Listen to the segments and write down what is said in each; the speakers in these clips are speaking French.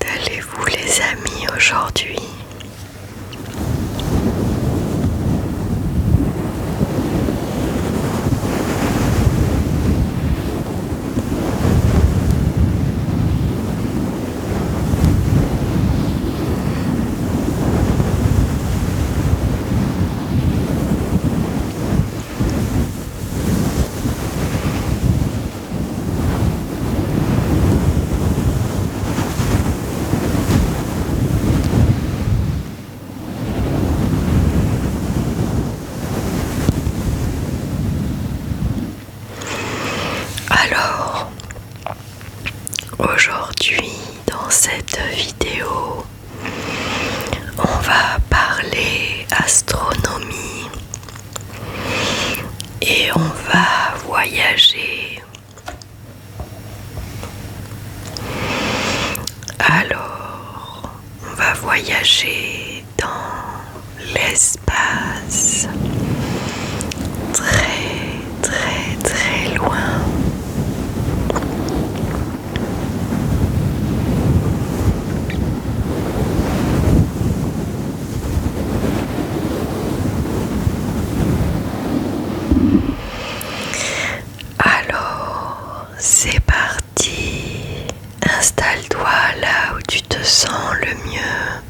allez-vous les amis aujourd'hui? Alors, aujourd'hui, dans cette vidéo, on va parler astronomie et on va voyager. Alors, on va voyager dans l'espace, très très très loin. Alors, c'est parti. Installe-toi là où tu te sens le mieux.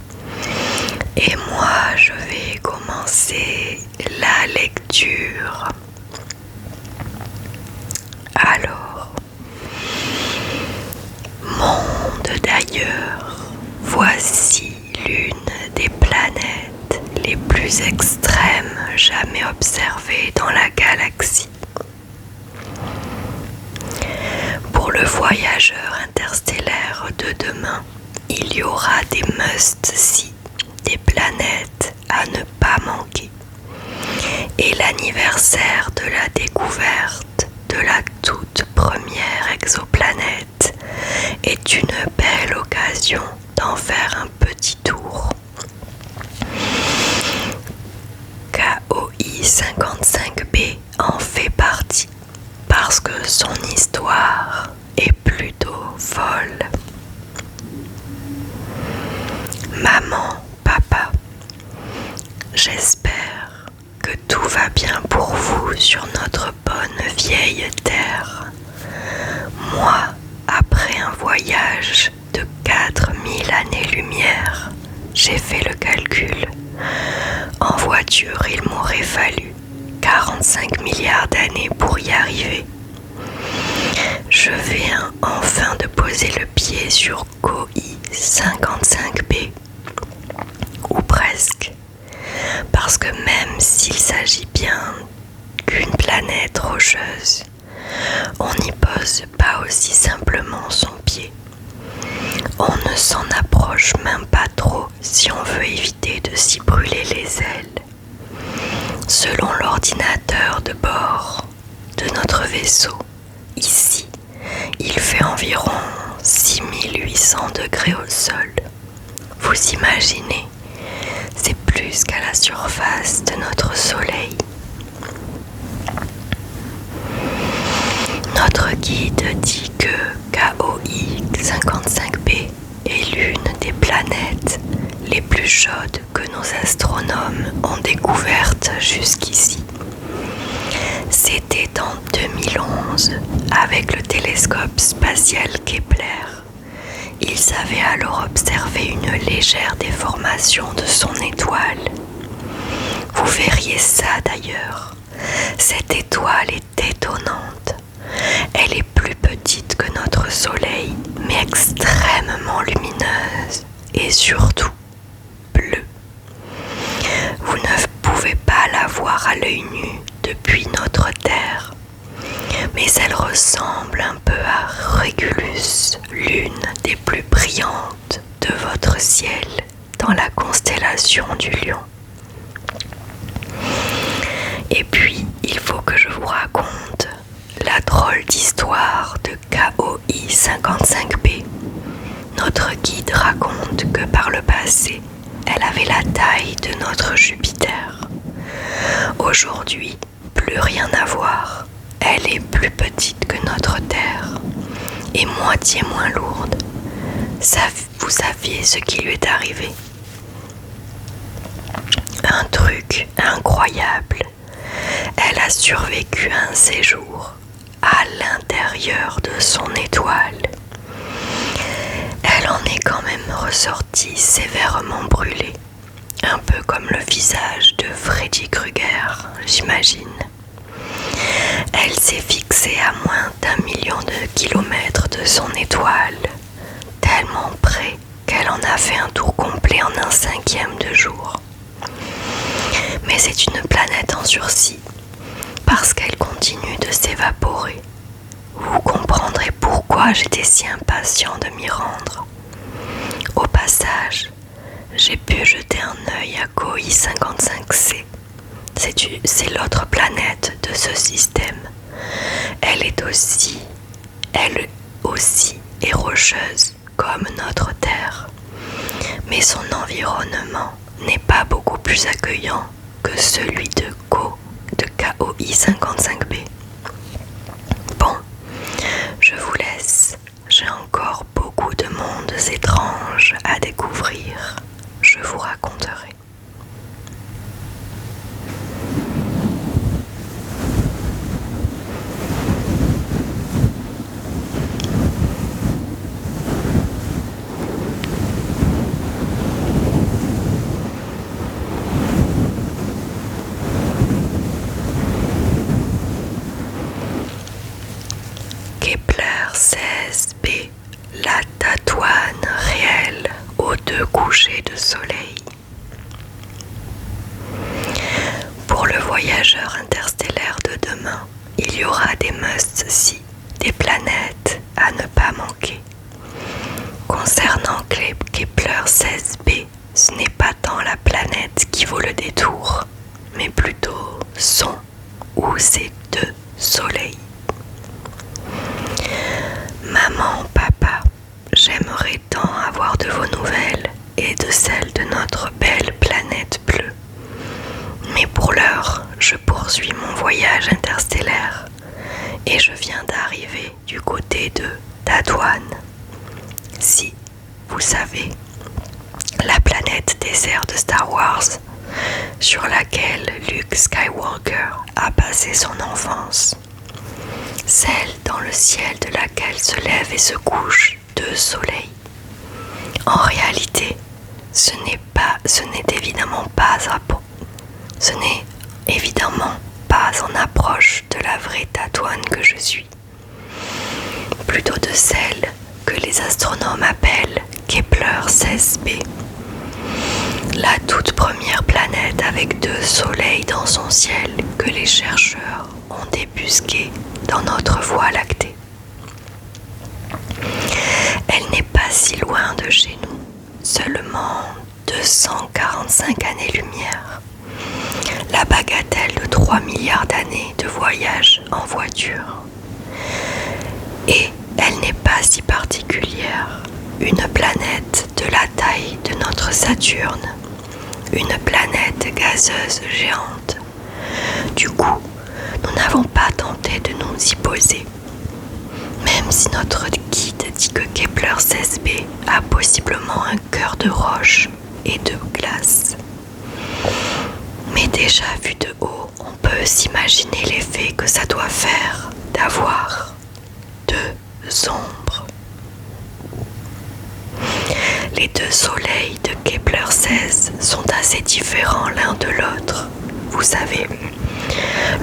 Et moi, je vais commencer la lecture. Alors, monde d'ailleurs, voici l'une des planètes les plus extrêmes jamais observées dans la galaxie. Pour le voyageur interstellaire de demain, il y aura des must-see, des planètes à ne pas manquer. Et l'anniversaire de la découverte de la toute première exoplanète est une belle occasion d'en faire un petit tour. KOI 55b en fait partie parce que son histoire est plutôt folle. Maman, papa, j'espère que tout va bien pour vous sur notre bonne vieille terre. Moi, après un voyage de 4000 années-lumière, j'ai fait le calcul. En voiture, il m'aurait fallu 45 milliards d'années pour y arriver. Je viens enfin de poser le pied sur KOI 55b, ou presque, parce que même s'il s'agit bien qu'une planète rocheuse, on n'y pose pas aussi simplement son pied. On ne s'en approche même pas trop si on veut éviter de s'y brûler les ailes. Selon l'ordinateur de bord de notre vaisseau, ici, il fait environ 6800 degrés au sol. Vous imaginez, c'est plus qu'à la surface de notre soleil. Notre guide dit que KOI 55b est l'une des planètes les plus chaudes que nos astronomes ont découvertes jusqu'ici. C'était en 2011 avec le télescope spatial Kepler. Ils avaient alors observé une légère déformation de son étoile. Vous verriez ça d'ailleurs. Cette étoile est étonnante. Elle est plus petite que notre soleil, mais extrêmement lumineuse et surtout bleue. Vous ne pouvez pas la voir à l'œil nu depuis notre Terre, mais elle ressemble un peu à Régulus, l'une des plus brillantes de votre ciel dans la constellation du Lion. Et puis, il faut que je vous raconte la drôle d'histoire de KOI 55b. Notre guide raconte que par le passé, elle avait la taille de notre Jupiter. Aujourd'hui, plus rien à voir. Elle est plus petite que notre Terre et moitié moins lourde. Vous saviez ce qui lui est arrivé? Un truc incroyable. Elle a survécu à un séjour à l'intérieur de son étoile. Elle en est quand même ressortie sévèrement brûlée, un peu comme le visage de Freddy Krueger, j'imagine. Elle s'est fixée à moins d'1 million de kilomètres de son étoile, tellement près qu'elle en a fait un tour complet en un 1/5 de jour. Mais c'est une planète en sursis, parce qu'elle continue de s'évaporer. Vous comprendrez pourquoi j'étais si impatient de m'y rendre. Au passage, j'ai pu jeter un œil à KOI 55C. C'est l'autre planète de ce système. Elle aussi est rocheuse comme notre Terre. Mais son environnement n'est pas beaucoup plus accueillant que celui de KOI 55B. Bon, je vous laisse. J'ai encore beaucoup de mondes étranges à découvrir. Je vous raconterai. Kepler 16b, la Tatouane réelle aux 2 couchers de soleil. Pour le voyageur interstellaire de demain, il y aura des must-see, des planètes à ne pas manquer. Concernant Kepler 16b, ce n'est pas tant la planète qui vaut le détour, mais plutôt son ou ses 2 soleils. Maman, papa, j'aimerais tant avoir de vos nouvelles et de celles de notre belle planète bleue. Mais pour l'heure, je poursuis mon voyage interstellaire et je viens d'arriver du côté de Tatooine. Si, vous savez, la planète désert de Star Wars, sur laquelle Luke Skywalker a passé son enfance. Celle dans le ciel de laquelle se lèvent et se couchent 2 soleils. En réalité, ce n'est évidemment pas en approche de la vraie Tatooine que je suis. Plutôt de celle que les astronomes appellent Kepler 16b. La toute première planète avec 2 soleils dans son ciel que les chercheurs ont débusquée dans notre Voie lactée. Elle n'est pas si loin de chez nous, seulement 245 années-lumière. La bagatelle de 3 milliards d'années de voyage en voiture. Et elle n'est pas si particulière, une planète de la taille de notre Saturne, une planète gazeuse géante. Du coup, nous n'avons pas tenté de nous y poser. Même si notre guide dit que Kepler 16b a possiblement un cœur de roche et de glace. Mais déjà vu de haut, on peut s'imaginer l'effet que ça doit faire d'avoir 2 ombres. Les 2 soleils de Kepler 16 sont assez différents l'un de l'autre. Vous savez,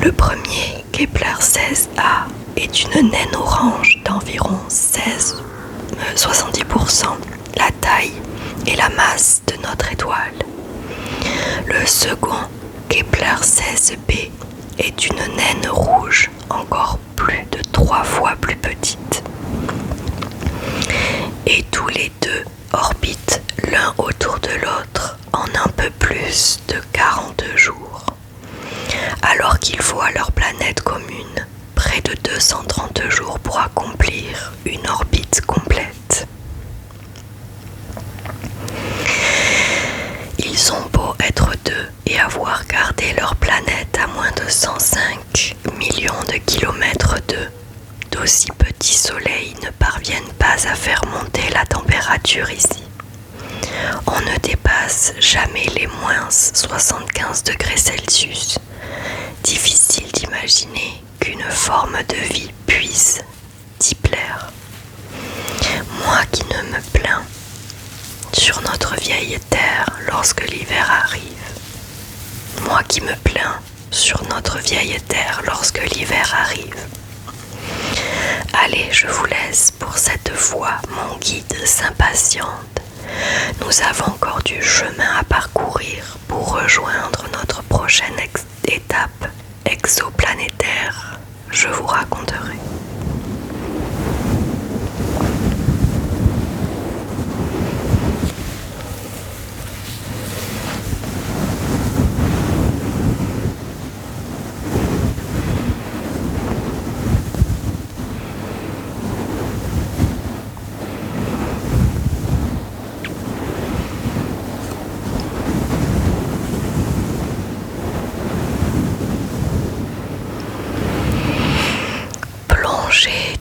le premier, Kepler 16a, est une naine orange d'environ 70% la taille et la masse de notre étoile. Le second, Kepler 16b, est une naine rouge encore plus de 3 fois plus petite. Et tous les 2 orbitent l'un autour de l'autre en un peu plus de 42 jours, alors qu'il faut à leur planète commune près de 230 jours pour accomplir une orbite complète. Ils ont beau être 2 et avoir gardé leur planète à moins de 105 millions de kilomètres d'eux, d'aussi petits soleils ne parviennent pas à faire monter la température température ici. On ne dépasse jamais les -75 degrés Celsius. Difficile d'imaginer qu'une forme de vie puisse t'y plaire. Moi qui ne me plains sur notre vieille terre lorsque l'hiver arrive. Moi qui me plains sur notre vieille terre lorsque l'hiver arrive. Allez, je vous laisse pour cette fois, mon guide s'impatiente. Nous avons encore du chemin à parcourir pour rejoindre notre prochaine étape exoplanétaire. Je vous raconterai.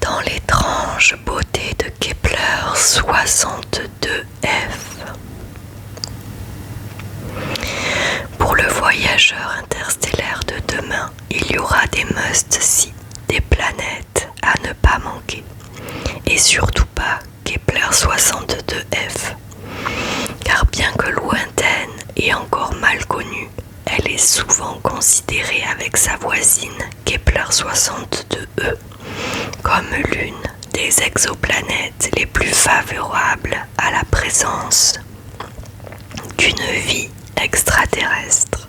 Dans l'étrange beauté de Kepler 62F. Pour le voyageur interstellaire de demain, il y aura des must-see, des planètes à ne pas manquer. Et surtout pas Kepler 62F. Car bien que lointaine et encore mal connue, elle est souvent considérée avec sa voisine Kepler 62e comme l'une des exoplanètes les plus favorables à la présence d'une vie extraterrestre.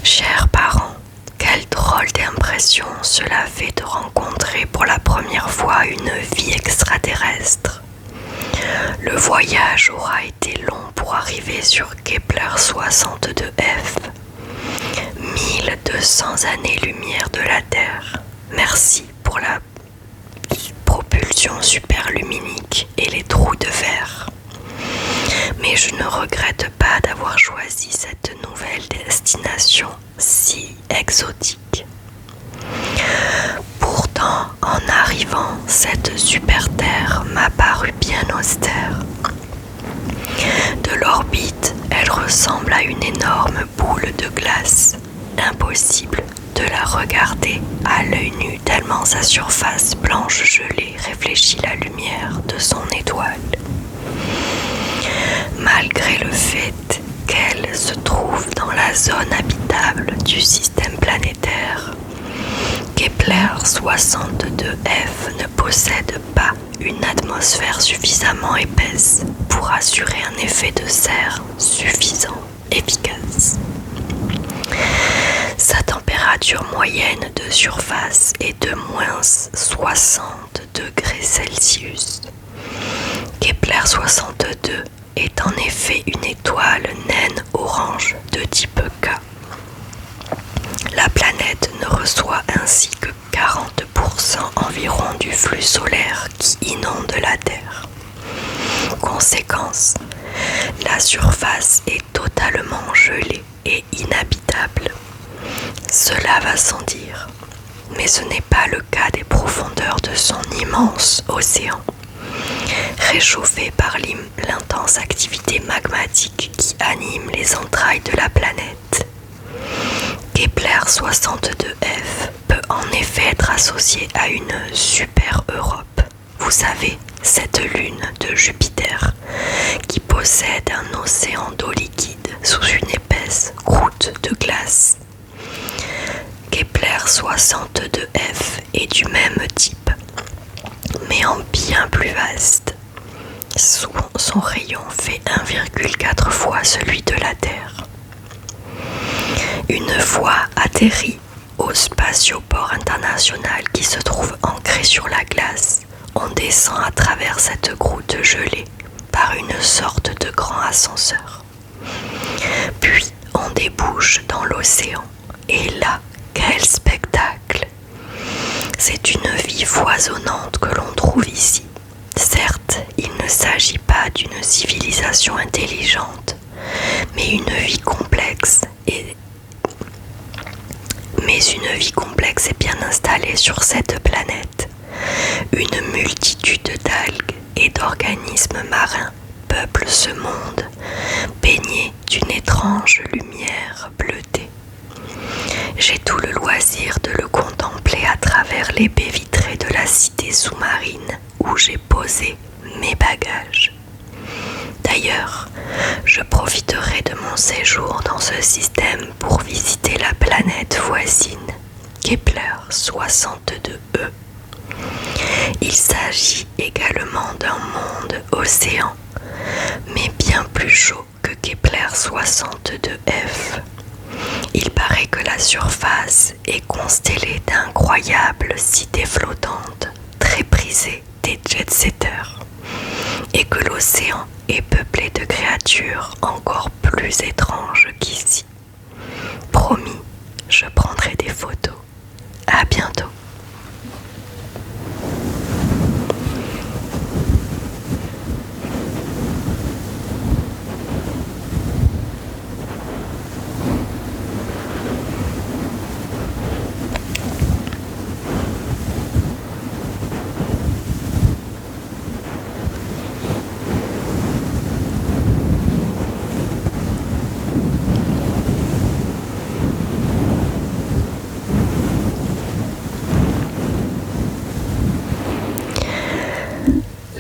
Chers parents, quelle drôle d'impression cela fait de rencontrer pour la première fois une vie extraterrestre. Le voyage aura été long pour arriver sur Kepler 62F. 1200 années-lumière de la Terre. Merci pour la propulsion superluminique et les trous de verre. Mais je ne regrette pas d'avoir choisi cette nouvelle destination si exotique. Pourtant, en arrivant, cette super Terre m'a paru bien austère. De l'orbite, elle ressemble à une énorme boule de glace. Impossible de la regarder à l'œil nu tellement sa surface blanche gelée réfléchit la lumière de son étoile. Malgré le fait qu'elle se trouve dans la zone habitable du système planétaire, Kepler 62F ne possède pas une atmosphère suffisamment épaisse pour assurer un effet de serre suffisant, efficace. Sa température moyenne de surface est de -60 degrés Celsius. Kepler 62 est en effet une étoile naine orange de type K. La planète ne reçoit ainsi que 40% environ du flux solaire qui inonde la Terre. Conséquence, la surface est totalement gelée et inhabitable. Cela va sans dire, mais ce n'est pas le cas des profondeurs de son immense océan. Réchauffé par l'intense activité magmatique qui anime les entrailles de la planète, Kepler 62F peut en effet être associé à une super Europe. Vous savez, cette lune de Jupiter qui possède un océan d'eau liquide sous une épaisse croûte de glace. Kepler 62F est du même type, mais en bien plus vaste. Son rayon fait 1,4 fois celui de la Terre. Une fois atterri au spatioport international qui se trouve ancré sur la glace, on descend à travers cette croûte gelée par une sorte de grand ascenseur. Puis on débouche dans l'océan et là, quel spectacle! C'est une vie foisonnante que l'on trouve ici. Certes, il ne s'agit pas d'une civilisation intelligente, mais une vie complexe et bien installée sur cette planète. Une multitude d'algues, et d'organismes marins peuplent ce monde, baigné d'une étrange lumière bleutée. J'ai tout le loisir de le contempler à travers les baies vitrées de la cité sous-marine où j'ai posé mes bagages. D'ailleurs, je profiterai de mon séjour dans ce système pour visiter la planète voisine, Kepler 62e. Il s'agit également d'un monde océan, mais bien plus chaud que Kepler 62f. Il paraît que la surface est constellée d'incroyables cités flottantes, très prisées des jet-setters, et que l'océan est peuplé de créatures encore plus étranges qu'ici. Promis, je prendrai des photos. À bientôt.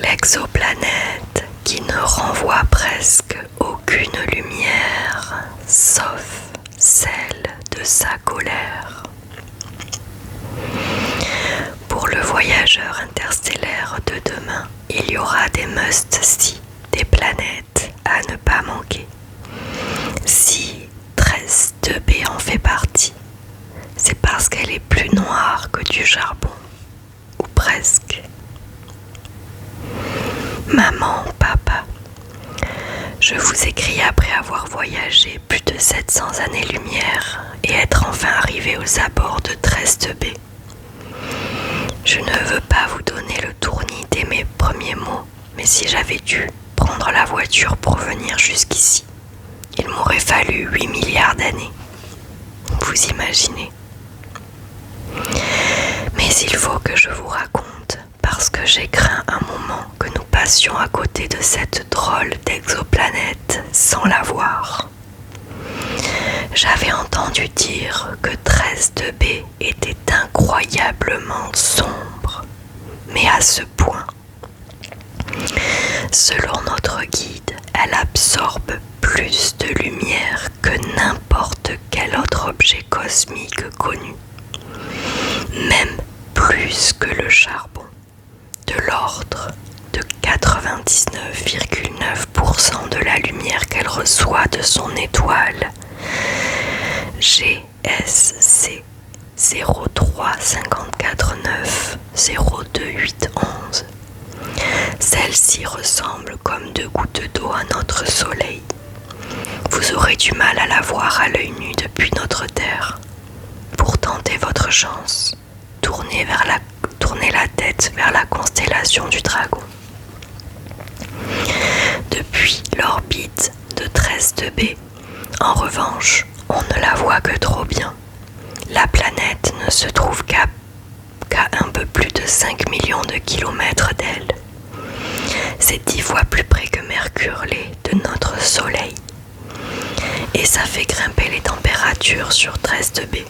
L'exoplanète qui ne renvoie presque aucune lumière, sauf celle de sa colère. Pour le voyageur interstellaire de demain, il y aura des must-see, des planètes à ne pas manquer. Si 13-2b en fait partie, c'est parce qu'elle est plus noire que du charbon, ou presque. Maman, papa, je vous écris après avoir voyagé plus de 700 années-lumière et être enfin arrivé aux abords de 13-2b. Je ne veux pas vous donner le tournis dès mes premiers mots, mais si j'avais dû prendre la voiture pour venir jusqu'ici, il m'aurait fallu 8 milliards d'années. Vous imaginez? Mais il faut que je vous raconte, parce que j'ai craint un moment que nous passions à côté de cette drôle d'exoplanète sans la voir. J'avais entendu dire que 13-2b était incroyablement sombre, mais à ce point. Selon notre guide, elle absorbe plus de lumière que n'importe quel autre objet cosmique connu, même plus que le charbon, de l'ordre de 99,9% de la lumière qu'elle reçoit de son étoile GSC 03549028111. Celle-ci ressemble comme 2 gouttes d'eau à notre soleil. Vous aurez du mal à la voir à l'œil nu depuis notre Terre. Pour tenter votre chance, tournez la tête vers la constellation du Dragon. Depuis l'orbite de 13-2b, en revanche, on ne la voit que trop bien. La planète ne se trouve qu'à un peu plus de 5 millions de kilomètres d'elle. C'est 10 fois plus près que Mercure l'est de notre Soleil. Et ça fait grimper les températures sur 13-2b.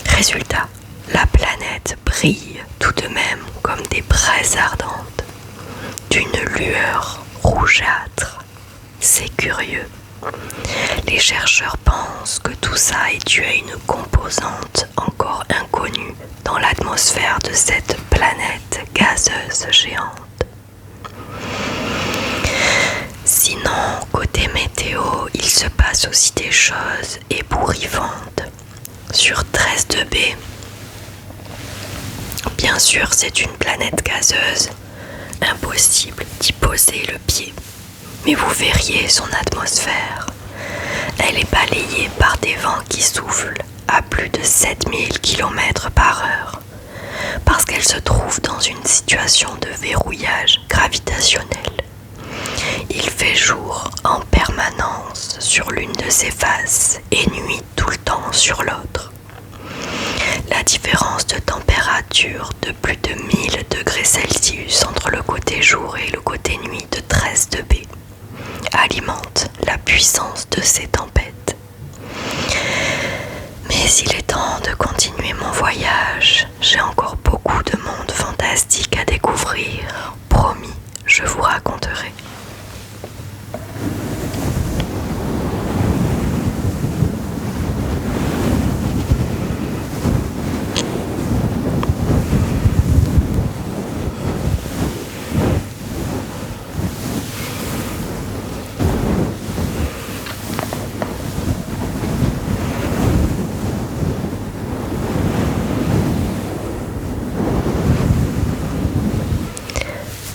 Résultat, la planète brille tout de même comme des braises ardentes, d'une lueur rougeâtre. C'est curieux. Les chercheurs pensent que tout ça est dû à une composante encore inconnue dans l'atmosphère de cette planète gazeuse géante. Sinon, côté météo, il se passe aussi des choses ébouriffantes. Sur 13-2b, bien sûr, c'est une planète gazeuse, impossible d'y poser le pied. Mais vous verriez son atmosphère. Elle est balayée par des vents qui soufflent à plus de 7000 km/h, parce qu'elle se trouve dans une situation de verrouillage gravitationnel. Il fait jour en permanence sur l'une de ses faces et nuit tout le temps sur l'autre. La différence de température de plus de 1000 degrés Celsius entre le côté jour et le côté nuit de 13 degrés alimente la puissance de ces tempêtes. Mais il est temps de continuer mon voyage. J'ai encore beaucoup de monde fantastique à découvrir. Promis, je vous raconterai.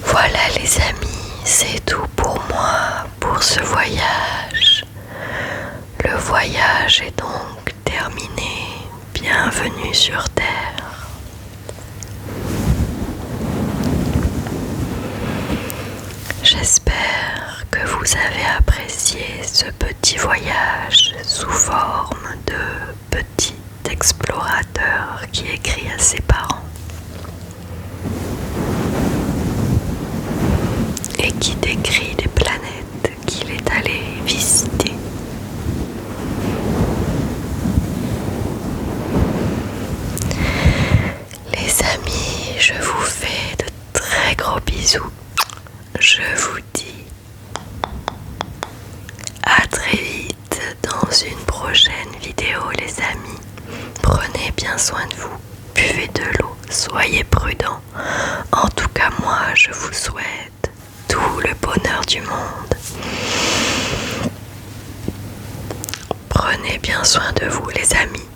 Voilà les amis, c'est tout pour moi, pour ce voyage. Le voyage est donc terminé. Bienvenue sur Terre. J'espère que vous avez apprécié ce petit voyage sous forme de petit explorateur qui écrit à ses parents et qui décrit les planètes qu'il est allé visiter. Les amis, je vous fais de très gros bisous. Je vous dis à très vite dans une prochaine vidéo les amis. Prenez bien soin de vous, buvez de l'eau, soyez prudents. En tout cas moi je vous souhaite tout le bonheur du monde. Prenez bien soin de vous les amis.